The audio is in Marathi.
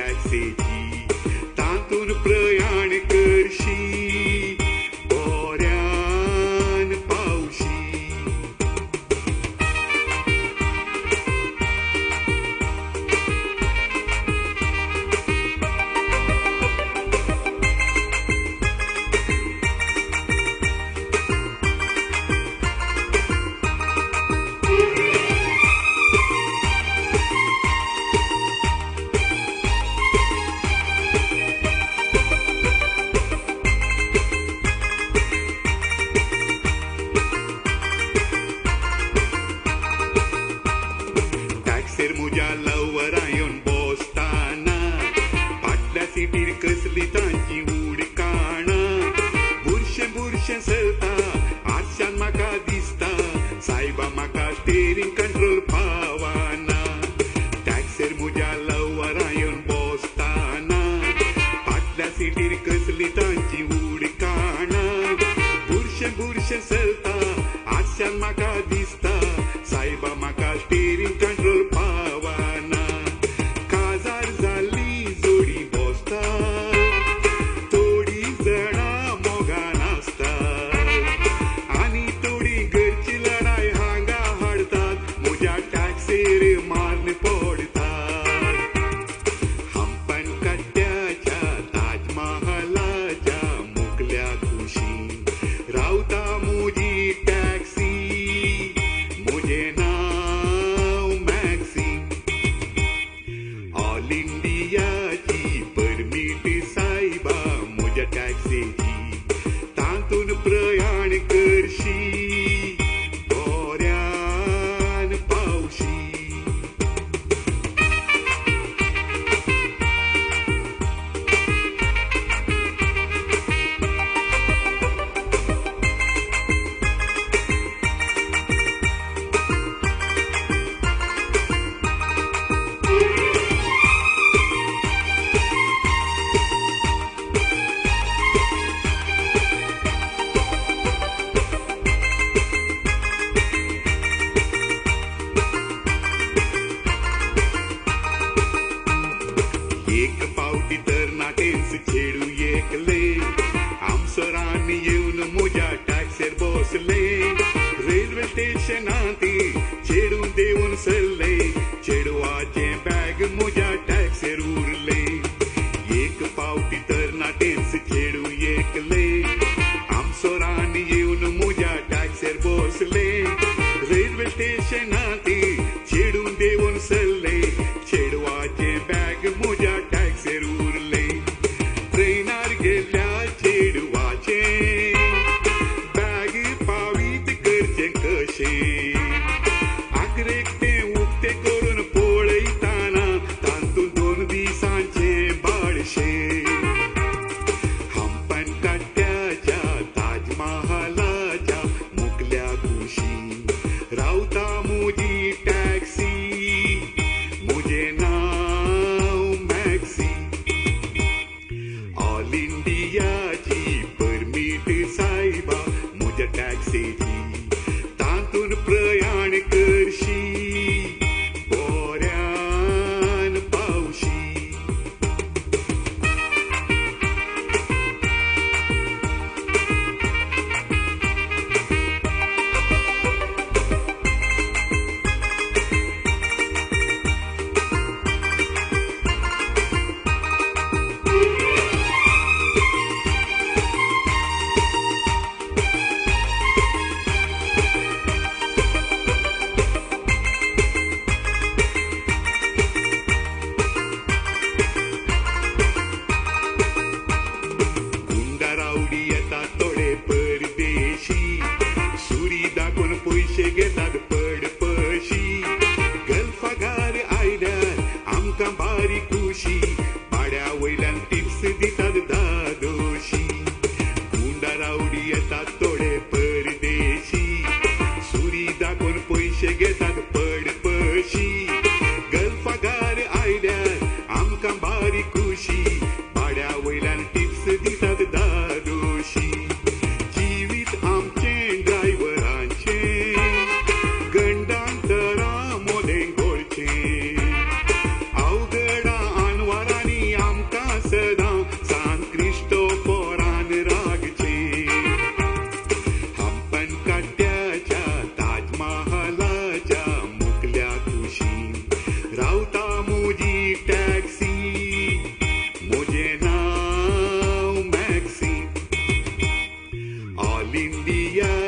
टॅक्सीची तातून प्रयाण करशी बोऱ्यान पावशी. टॅक्सेर म्हज्या लवरा येवन बसताना फाटल्या सिटीर कसली तांची उडकाणा. बुरशें बुरशें चलता आरशान म्हाका दिसता सायबा म्हाका स्टेरींग कंट्रोल पावाना. टॅक्सेर म्हज्या लवरा येवन बसताना फाटल्या सिटीर कसली तांची उडकाणा. बुरशें बुरशें चलता आरशान म्हाका दिसता सायबा म्हाका स्टेरींग कंट्रोल पावाना. काजार जाल्ली जोडी बसता थोडी जाणां मोगान आसता आनी थोडी घरची लढाय हांगा हाडटात म्हज्या टॅक्सेर मारन पडतात. हंपन कट्ट्याच्या ताजमहलाच्या मुखल्या कुशीन रावता म्हजी टॅक्सी. म्हजें नांव मॅक्सी. ऑल इंडियाची परमीट सायबा म्हज्या टॅक्सीची तातून प्रयाण करशी बोऱ्यान पावशी. एक पावटी तर नाटेन्स चेडू एकले आमसरान येवन म्हज्या टॅक्सेर बसले. रेल्वे स्टेशनांत चेडू देंवन सरले चेडवाचें बॅग म्हज्या टॅक्सेर उरले. एक पावटी तर नाटेन्स चेडू एकले आमसरान येवन म्हज्या टॅक्सेर बसले. रेल्वे स्टेशनांत चेडू देंवन सरले चेडवाचें बॅग म्हज्या टॅक्सेर उरले. ट्रेनार गेल्ल्या चेडवाचें बॅग पावीत करचें कशें. आग्रेक तें उक्तें करून पळयताना इंडिया